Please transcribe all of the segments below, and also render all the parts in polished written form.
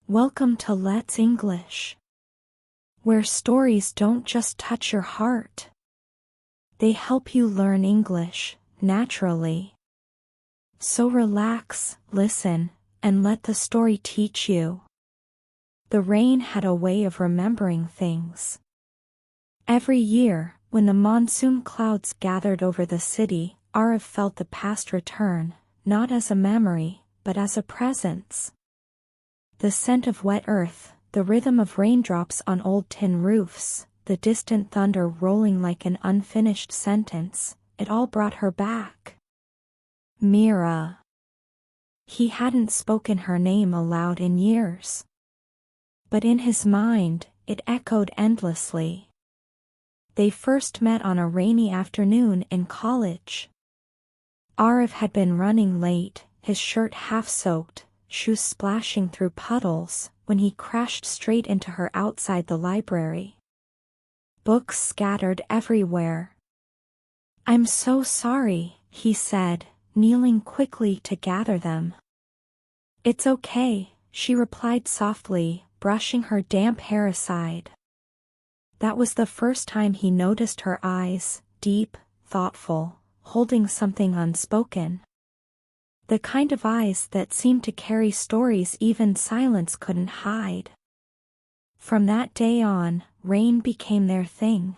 Welcome to Let's English, where stories don't just touch your heart. They help you learn English naturally. So relax, listen, and let the story teach you. The rain had a way of remembering things. Every year, when the monsoon clouds gathered over the city, Arav felt the past return, not as a memory, but as a presence. The scent of wet earth, the rhythm of raindrops on old tin roofs, the distant thunder rolling like an unfinished sentence, it all brought her back. Mira. He hadn't spoken her name aloud in years. But in his mind, it echoed endlessly. They first met on a rainy afternoon in college. Arav had been running late, his shirt half-soaked, shoes splashing through puddles, when he crashed straight into her outside the library. Books scattered everywhere. "I'm so sorry," he said, kneeling quickly to gather them. "It's okay," she replied softly, brushing her damp hair aside. That was the first time he noticed her eyes, deep, thoughtful, holding something unspoken. The kind of eyes that seemed to carry stories even silence couldn't hide. From that day on, rain became their thing.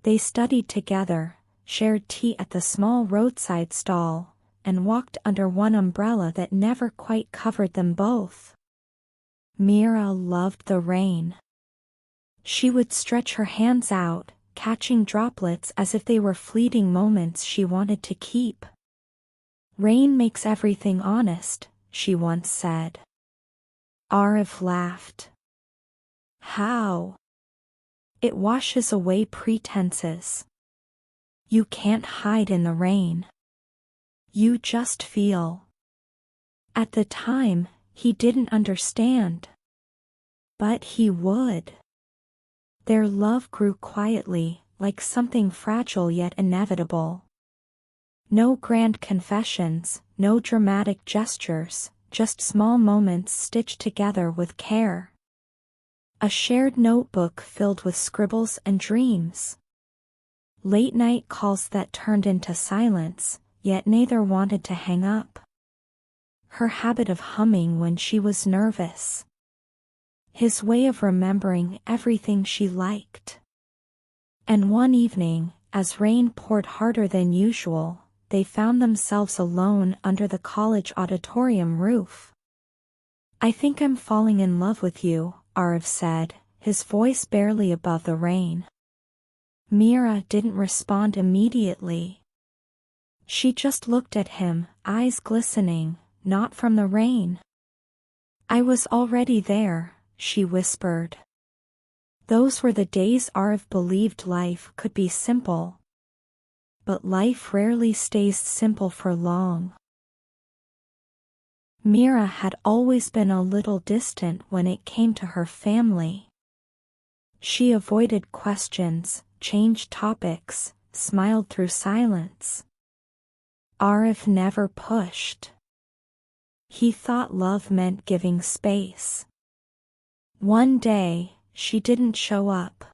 They studied together, shared tea at the small roadside stall, and walked under one umbrella that never quite covered them both. Mira loved the rain. She would stretch her hands out, catching droplets as if they were fleeting moments she wanted to keep. "Rain makes everything honest," she once said. Arav laughed. "How?" "It washes away pretenses. You can't hide in the rain. You just feel." At the time, he didn't understand. But he would. Their love grew quietly, like something fragile yet inevitable. No grand confessions, no dramatic gestures, just small moments stitched together with care. A shared notebook filled with scribbles and dreams. Late-night calls that turned into silence, yet neither wanted to hang up. Her habit of humming when she was nervous. His way of remembering everything she liked. And one evening, as rain poured harder than usual, they found themselves alone under the college auditorium roof. "I think I'm falling in love with you," Arav said, his voice barely above the rain. Mira didn't respond immediately. She just looked at him, eyes glistening, not from the rain. "I was already there," she whispered. Those were the days Arav believed life could be simple. But life rarely stays simple for long. Mira had always been a little distant when it came to her family. She avoided questions, changed topics, smiled through silence. Arav never pushed. He thought love meant giving space. One day, she didn't show up.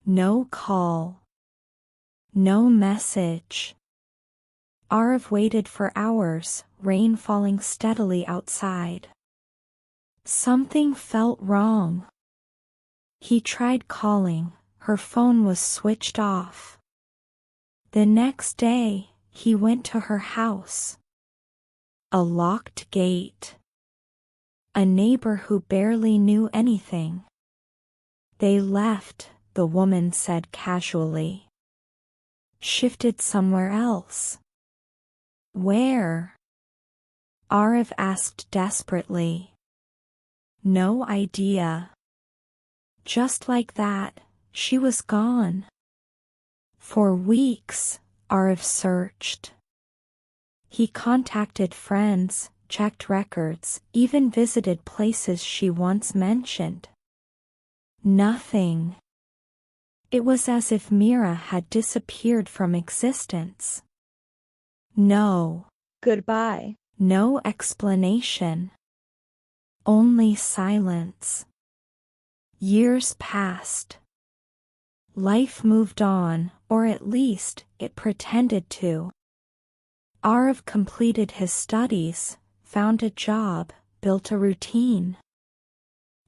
No call. No message. Arav waited for hours, rain falling steadily outside. Something felt wrong. He tried calling, her phone was switched off. The next day, he went to her house. A locked gate. A neighbor who barely knew anything. "They left," the woman said casually. "Shifted somewhere else." "Where?" Arav asked desperately. "No idea." Just like that, she was gone. For weeks, Arav searched. He contacted friends, checked records, even visited places she once mentioned. Nothing. It was as if Mira had disappeared from existence. No. Goodbye. No explanation. Only silence. Years passed. Life moved on, or at least, it pretended to. Arav completed his studies, found a job, built a routine.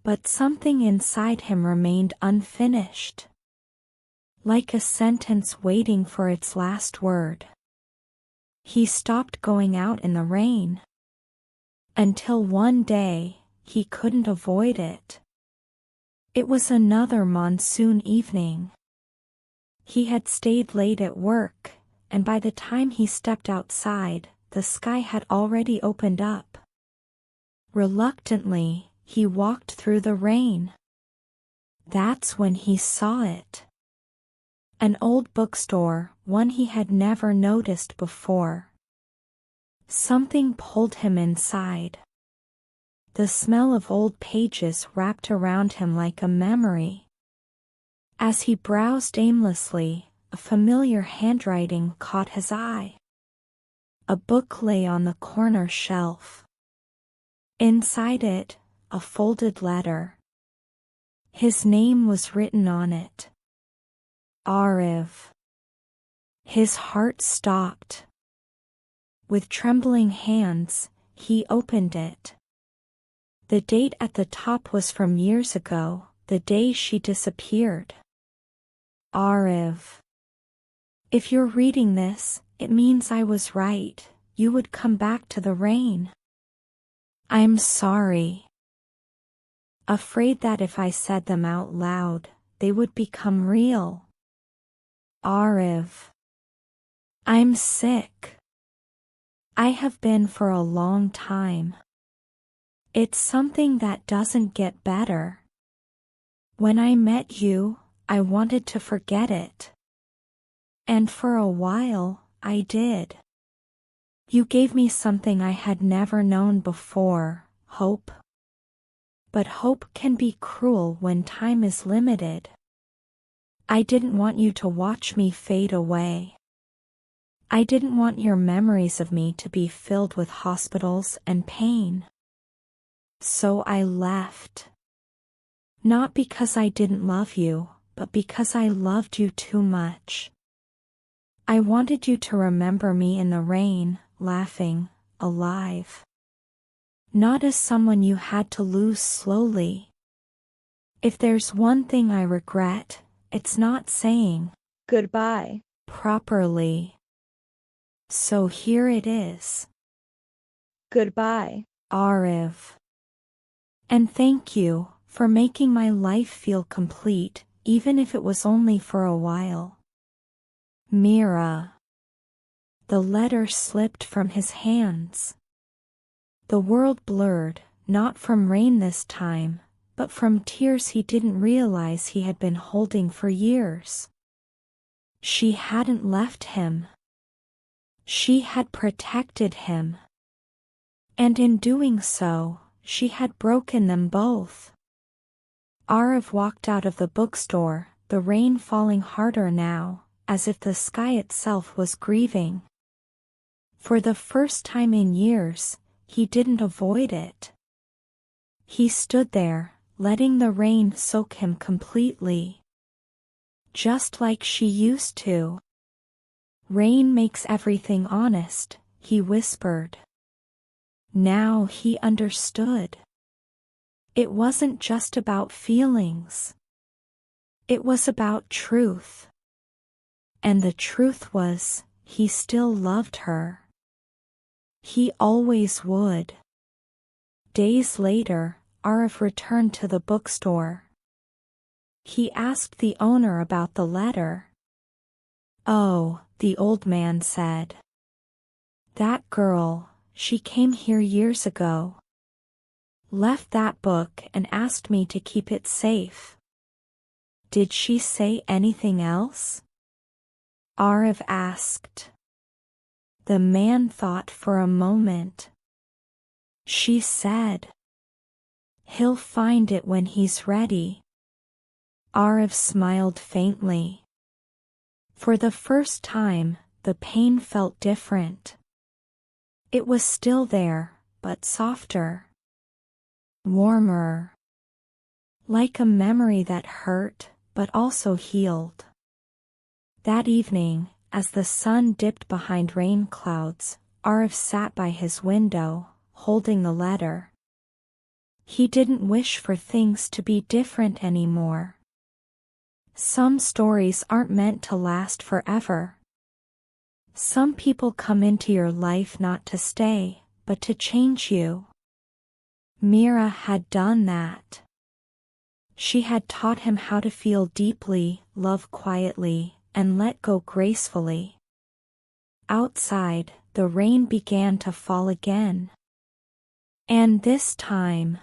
But something inside him remained unfinished. Like a sentence waiting for its last word. He stopped going out in the rain. Until one day, he couldn't avoid it. It was another monsoon evening. He had stayed late at work, and by the time he stepped outside, the sky had already opened up. Reluctantly, he walked through the rain. That's when he saw it. An old bookstore, one he had never noticed before. Something pulled him inside. The smell of old pages wrapped around him like a memory. As he browsed aimlessly, a familiar handwriting caught his eye. A book lay on the corner shelf. Inside it, a folded letter. His name was written on it. Arav. His heart stopped. With trembling hands, he opened it. The date at the top was from years ago, the day she disappeared. Arav. If you're reading this, it means I was right, you would come back to the rain. I'm sorry. Afraid that if I said them out loud, they would become real. Arav. I'm sick. I have been for a long time. It's something that doesn't get better. When I met you, I wanted to forget it. And for a while, I did. You gave me something I had never known before, hope. But hope can be cruel when time is limited. I didn't want you to watch me fade away. I didn't want your memories of me to be filled with hospitals and pain. So I left. Not because I didn't love you, but because I loved you too much. I wanted you to remember me in the rain, laughing, alive. Not as someone you had to lose slowly. If there's one thing I regret, it's not saying goodbye properly. So here it is. Goodbye, Arav. And thank you for making my life feel complete, even if it was only for a while. Mira. The letter slipped from his hands. The world blurred, not from rain this time, but from tears he didn't realize he had been holding for years. She hadn't left him. She had protected him. And in doing so, she had broken them both. Arav walked out of the bookstore, the rain falling harder now, as if the sky itself was grieving. For the first time in years, he didn't avoid it. He stood there, letting the rain soak him completely. Just like she used to. Rain makes everything honest, he whispered. Now he understood. It wasn't just about feelings. It was about truth. And the truth was, he still loved her. He always would. Days later, Arav returned to the bookstore. He asked the owner about the letter. Oh, the old man said. That girl, she came here years ago. Left that book and asked me to keep it safe. Did she say anything else? Arav asked. The man thought for a moment. She said, he'll find it when he's ready. Arav smiled faintly. For the first time, the pain felt different. It was still there, but softer. warmer, like a memory that hurt but also healed. That evening, as the sun dipped behind rain clouds, Arif sat by his window, holding the letter. He didn't wish for things to be different anymore. Some stories aren't meant to last forever. Some people come into your life not to stay, but to change you. Mira had done that. She had taught him how to feel deeply, love quietly, and let go gracefully. Outside, the rain began to fall again. And this time,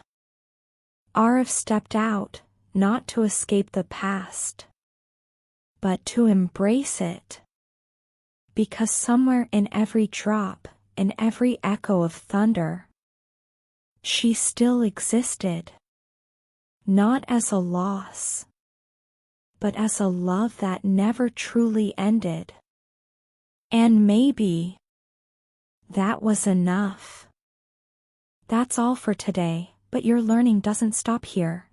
Arif stepped out, not to escape the past, but to embrace it. Because somewhere in every drop, in every echo of thunder, she still existed. Not as a loss, but as a love that never truly ended. And maybe that was enough. That's all for today, but your learning doesn't stop here.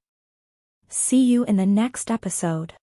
See you in the next episode.